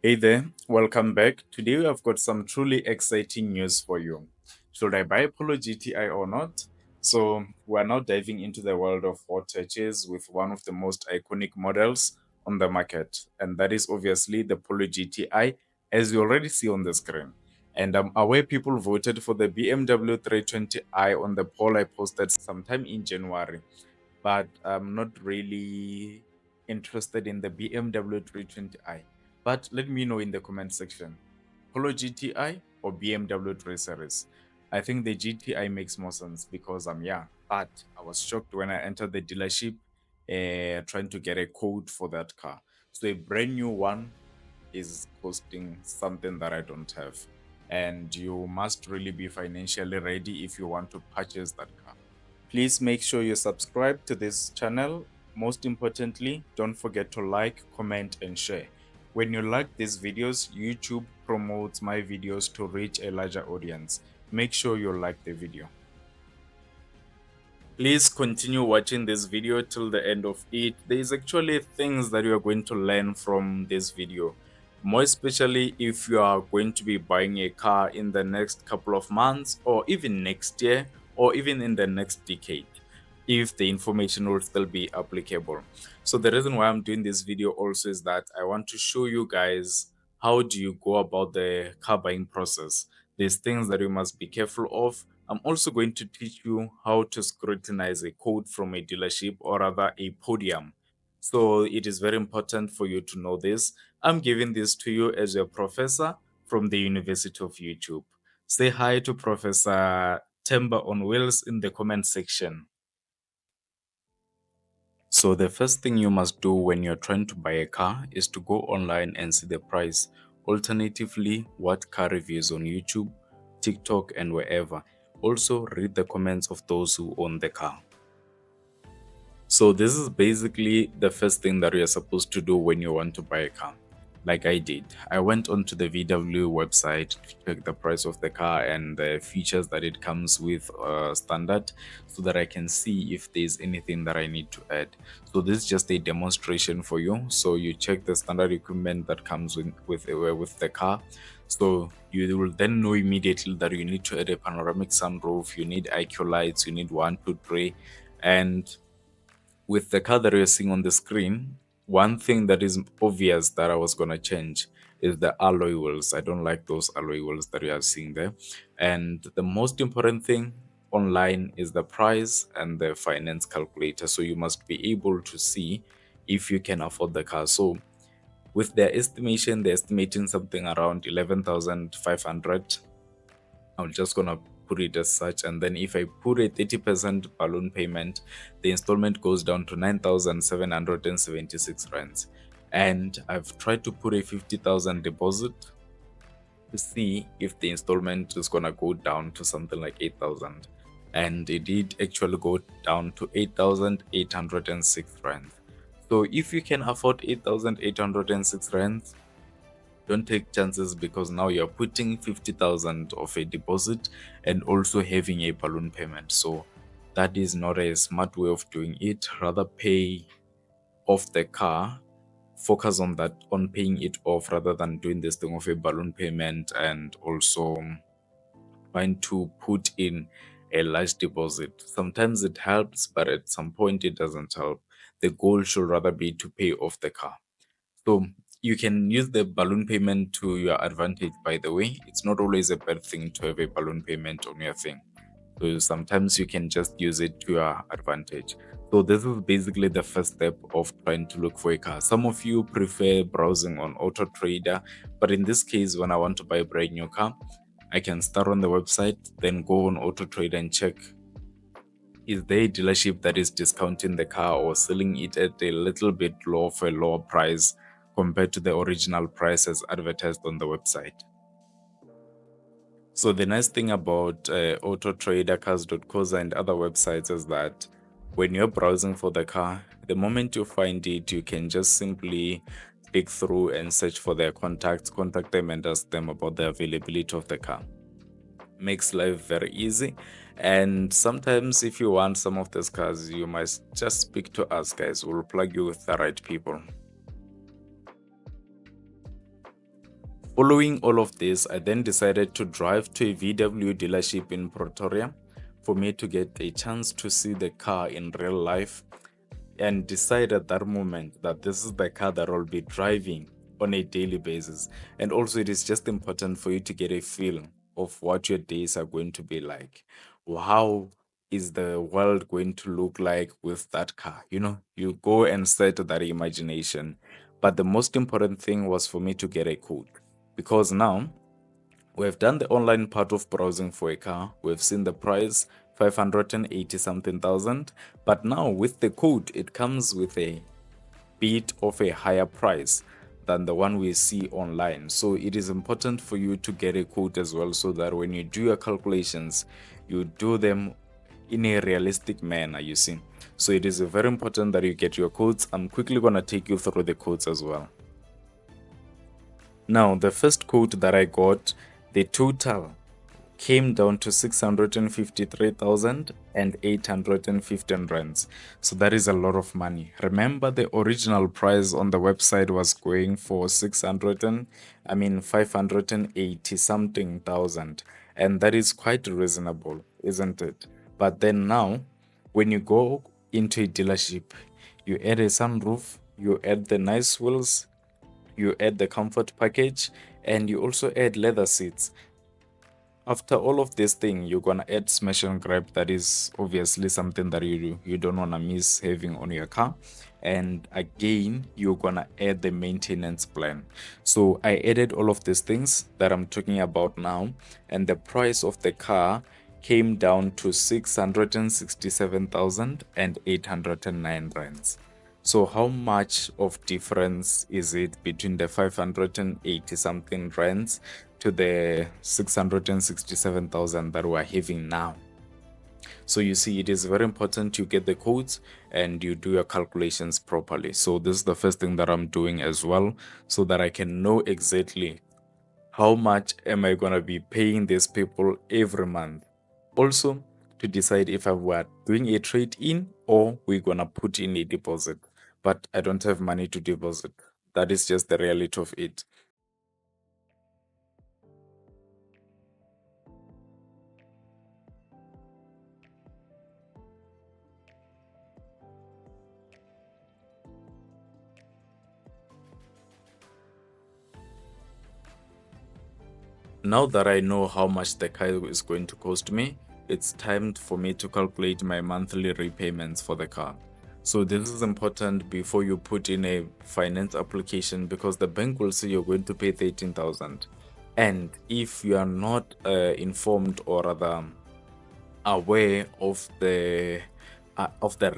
Hey there, welcome back. Today I've got some truly exciting news for you. Should I buy Polo GTI or not? So, we're now diving into the world of hot touches with one of the most iconic models on the market, and that is obviously the Polo GTI, as you already see on the screen. And I'm aware people voted for the BMW 320i on the poll I posted sometime in January, but I'm not really interested in the BMW 320i. But let me know in the comment section. Polo GTI or BMW 3 Series? I think the GTI makes more sense because I'm young. But I was shocked when I entered the dealership trying to get a quote for that car. So a brand new one is costing something that I don't have. And you must really be financially ready if you want to purchase that car. Please make sure you subscribe to this channel. Most importantly, don't forget to like, comment, and share. When you like these videos, YouTube promotes my videos to reach a larger audience. Make sure you like the video. Please continue watching this video till the end of it. There is actually things that you are going to learn from this video. More especially if you are going to be buying a car in the next couple of months or even next year or even in the next decade, if the information will still be applicable. So the reason why I'm doing this video also is that I want to show you guys how do you go about the car buying process. There's things that you must be careful of. I'm also going to teach you how to scrutinize a quote from a dealership or rather a podium. So it is very important for you to know this. I'm giving this to you as a professor from the University of YouTube. Say hi to Professor Temba on Wheels in the comment section. So the first thing you must do when you're trying to buy a car is to go online and see the price. Alternatively, watch car reviews on YouTube, TikTok, and wherever. Also, read the comments of those who own the car. So this is basically the first thing that you're supposed to do when you want to buy a car. Like I did, I went onto the VW website to check the price of the car and the features that it comes with standard, so that I can see if there's anything that I need to add. So this is just a demonstration for you. So you check the standard equipment that comes with the car. So you will then know immediately that you need to add a panoramic sunroof, you need IQ lights, you need 1, 2, 3, and with the car that you're seeing on the screen, one thing that is obvious that I was going to change is the alloy wheels. I don't like those alloy wheels that you are seeing there. And the most important thing online is the price and the finance calculator. So you must be able to see if you can afford the car. So with their estimation, they're estimating something around 11,500. I'm just gonna put it as such, and then if I put a 30% balloon payment, the installment goes down to 9,776 rands. And I've tried to put a 50,000 deposit to see if the installment is gonna go down to something like 8,000, and it did actually go down to 8,806 rands. So if you can afford 8,806 rands, don't take chances, because now you're putting 50,000 of a deposit and also having a balloon payment. So that is not a smart way of doing it. Rather pay off the car, focus on that, on paying it off, rather than doing this thing of a balloon payment and also trying to put in a large deposit. Sometimes it helps, but at some point it doesn't help. The goal should rather be to pay off the car. So you can use the balloon payment to your advantage, by the way. It's not always a bad thing to have a balloon payment on your thing. So sometimes you can just use it to your advantage. So this is basically the first step of trying to look for a car. Some of you prefer browsing on Autotrader, but in this case, when I want to buy a brand new car, I can start on the website, then go on Autotrader and check, is there a dealership that is discounting the car or selling it at a little bit low for a lower price compared to the original price as advertised on the website. So the nice thing about Autotrader, Cars.co and other websites is that when you're browsing for the car, the moment you find it, you can just simply click through and search for their contacts, contact them and ask them about the availability of the car. Makes life very easy. And sometimes if you want some of these cars, you must just speak to us, guys. We'll plug you with the right people. Following all of this, I then decided to drive to a VW dealership in Pretoria for me to get a chance to see the car in real life and decide at that moment that this is the car that I'll be driving on a daily basis. And also, it is just important for you to get a feel of what your days are going to be like. How is the world going to look like with that car? You go and set that imagination. But the most important thing was for me to get a quote because now we've done the online part of browsing for a car. We've seen the price, 580 something thousand. But now with the code, it comes with a bit of a higher price than the one we see online. So it is important for you to get a quote as well so that when you do your calculations, you do them in a realistic manner, you see. So it is very important that you get your quotes. I'm quickly going to take you through the quotes as well. Now, the first quote that I got, the total came down to 653,815 rands. So that is a lot of money. Remember, the original price on the website was going for 580 something thousand. And that is quite reasonable, isn't it? But then now, when you go into a dealership, you add a sunroof, you add the nice wheels, you add the comfort package, and you also add leather seats. After all of this thing, you're gonna add smash and grab. That is obviously something that you don't wanna miss having on your car. And again, you're gonna add the maintenance plan. So I added all of these things that I'm talking about now, and the price of the car came down to 667,809 rands. So how much of difference is it between the 580 something rands to the 667,000 that we're having now? So you see, it is very important you get the codes and you do your calculations properly. So this is the first thing that I'm doing as well, so that I can know exactly how much am I gonna be paying these people every month. Also, to decide if I were doing a trade-in or we're gonna put in a deposit. But I don't have money to deposit. That is just the reality of it. Now that I know how much the car is going to cost me, it's time for me to calculate my monthly repayments for the car. So this is important before you put in a finance application because the bank will say you're going to pay 13,000. And if you are not informed or rather aware of the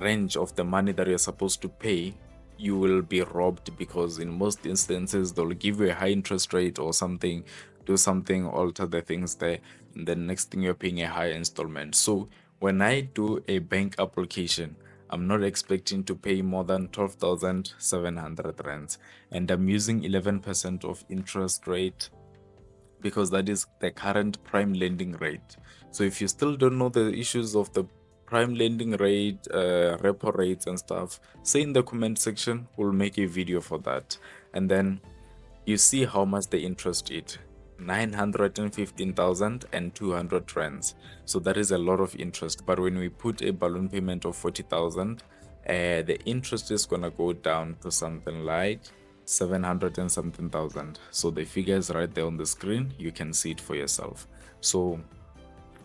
range of the money that you're supposed to pay, you will be robbed because in most instances they'll give you a high interest rate or something, do something, alter the things there, and then next thing you're paying a high installment. So when I do a bank application, I'm not expecting to pay more than 12,700 rands, and I'm using 11% of interest rate because that is the current prime lending rate. So if you still don't know the issues of the prime lending rate, repo rates and stuff, say in the comment section, we'll make a video for that. And then you see how much the interest is. 915,200 rands. So that is a lot of interest. But when we put a balloon payment of 40,000, the interest is gonna go down to something like 700 and something thousand. So the figure is right there on the screen. You can see it for yourself. So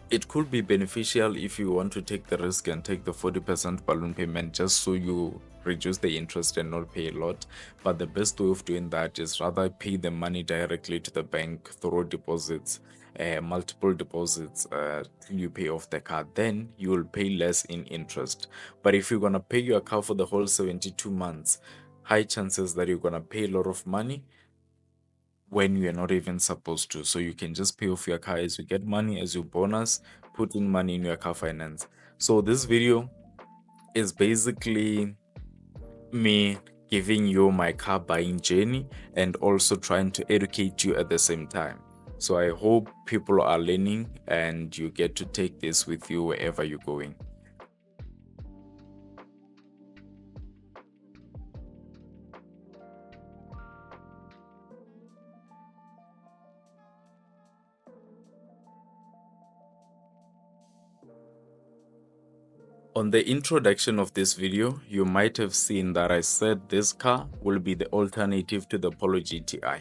it could be beneficial if you want to take the risk and take the 40% balloon payment just so you reduce the interest and not pay a lot. But the best way of doing that is rather pay the money directly to the bank through deposits, multiple deposits till you pay off the car. Then you will pay less in interest. But if you're going to pay your car for the whole 72 months, high chances that you're going to pay a lot of money when you're not even supposed to. So you can just pay off your car as you get money, as your bonus, put in money in your car finance. So this video is basically me giving you my car buying journey and also trying to educate you at the same time. So I hope people are learning and you get to take this with you wherever you're going. On the introduction of this video, you might have seen that I said this car will be the alternative to the Polo GTI,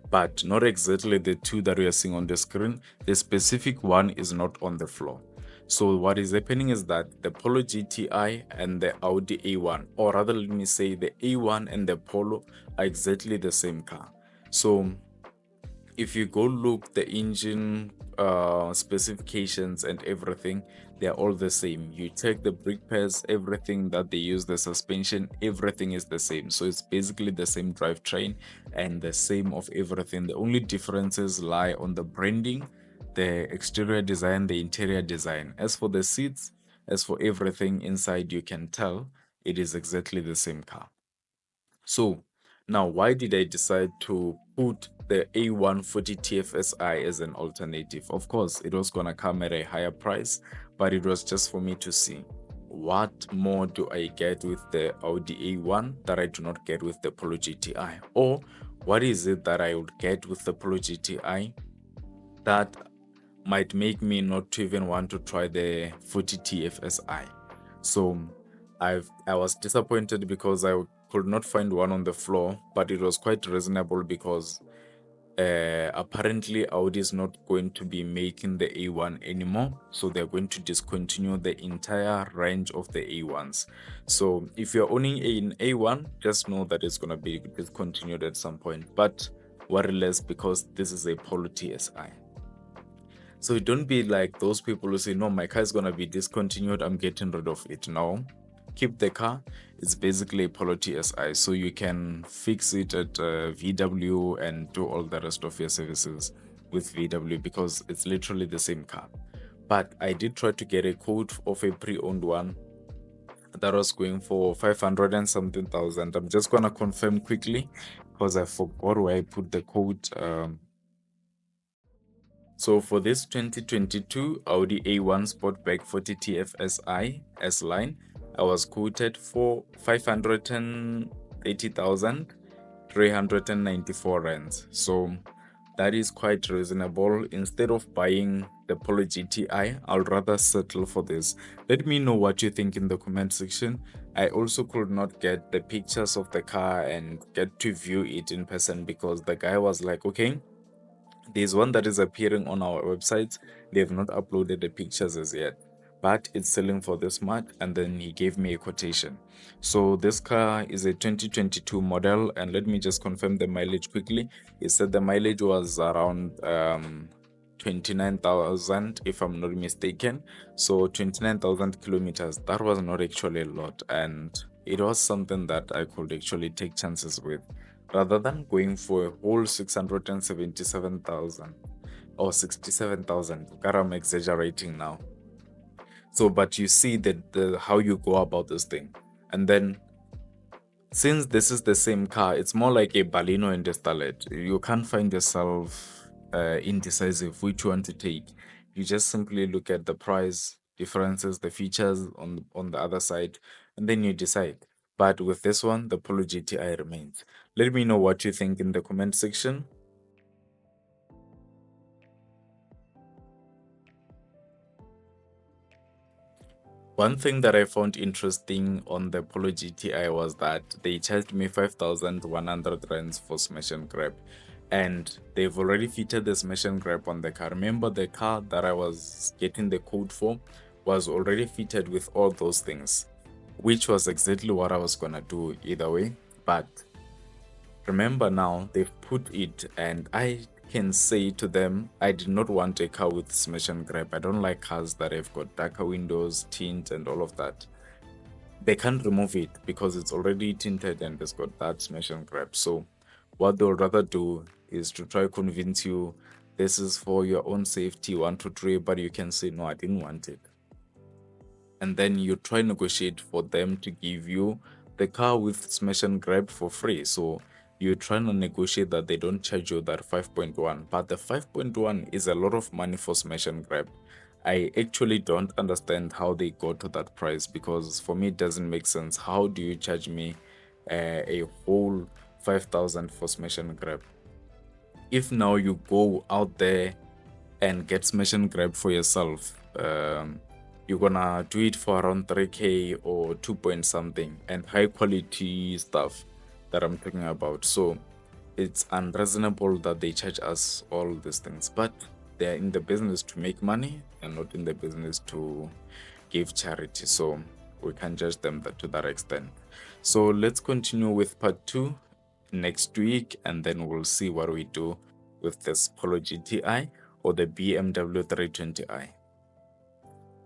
but not exactly the two that we are seeing on the screen. The specific one is not on the floor. So what is happening is that the Polo GTI and the Audi A1, or rather let me say the A1 and the Polo, are exactly the same car. So if you go look the engine specifications and everything, they're all the same. You check the brake pads, everything that they use, the suspension, everything is the same. So it's basically the same drivetrain and the same of everything. The only differences lie on the branding, the exterior design, the interior design. As for the seats, as for everything inside, you can tell it is exactly the same car. So now, why did I decide to put the A140 TFSI as an alternative? Of course, it was gonna come at a higher price, but it was just for me to see what more do I get with the Audi A1 that I do not get with the Polo GTI, or what is it that I would get with the Polo GTI that might make me not to even want to try the 40 TFSI. So I was disappointed because I could not find one on the floor, but it was quite reasonable because apparently Audi is not going to be making the A1 anymore, so they're going to discontinue the entire range of the A1s. So if you're owning an A1, just know that it's going to be discontinued at some point, but worry less because this is a Polo TSI. So don't be like those people who say, no, my car is going to be discontinued, I'm getting rid of it. No, keep the car. It's basically a Polo TSI, so you can fix it at VW and do all the rest of your services with VW because it's literally the same car. But I did try to get a quote of a pre-owned one that was going for 500 and something thousand. I'm just gonna confirm quickly because I forgot where I put the quote. So for this 2022 Audi A1 Sportback 40 TFSI S-Line, I was quoted for 530,394 rands. So that is quite reasonable. Instead of buying the Polo GTI, I'll rather settle for this. Let me know what you think in the comment section. I also could not get the pictures of the car and get to view it in person because the guy was like, okay, there's one that is appearing on our website. They have not uploaded the pictures as yet, but it's selling for this much. And then he gave me a quotation. So this car is a 2022 model, and let me just confirm the mileage quickly. He said the mileage was around 29,000 if I'm not mistaken. So 29,000 kilometers, that was not actually a lot, and it was something that I could actually take chances with rather than going for a whole 677,000 or 67,000. I'm exaggerating now. So, but you see that the how you go about this thing. And then since this is the same car, it's more like a Baleno and a Starlet. You can't find yourself indecisive which one to take. You just simply look at the price differences, the features on the other side, and then you decide. But with this one, the Polo GTI remains. Let me know what you think in the comment section. One thing that I found interesting on the Polo GTI was that they charged me 5,100 rands for smash and grab. And they've already fitted the smash and grab on the car. Remember, the car that I was getting the code for was already fitted with all those things, which was exactly what I was gonna do either way. But remember now, they've put it, and I can say to them, I did not want a car with smash and grab. I don't like cars that have got darker windows, tint, and all of that. They can't remove it because it's already tinted and it's got that smash and grab. So what they'll rather do is to try convince you this is for your own safety, 1, 2, 3, but you can say, no, I didn't want it. And then you try negotiate for them to give you the car with smash and grab for free. So you're trying to negotiate that they don't charge you that 5.1, but the 5.1 is a lot of money for smash and grab. I actually don't understand how they got to that price because for me it doesn't make sense. How do you charge me a whole 5,000 for smash and grab? If now you go out there and get smash and grab for yourself, you're gonna do it for around 3k or 2 point something, and high quality stuff that I'm talking about. So it's unreasonable that they charge us all these things, but they're in the business to make money and not in the business to give charity. So we can't judge them to that extent. So let's continue with part two next week, and then we'll see what we do with this Polo GTI or the BMW 320i.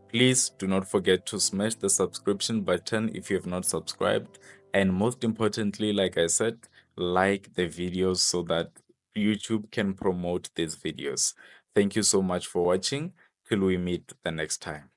Please do not forget to smash the subscription button if you have not subscribed. And most importantly, like I said, like the videos so that YouTube can promote these videos. Thank you so much for watching. Till we meet the next time.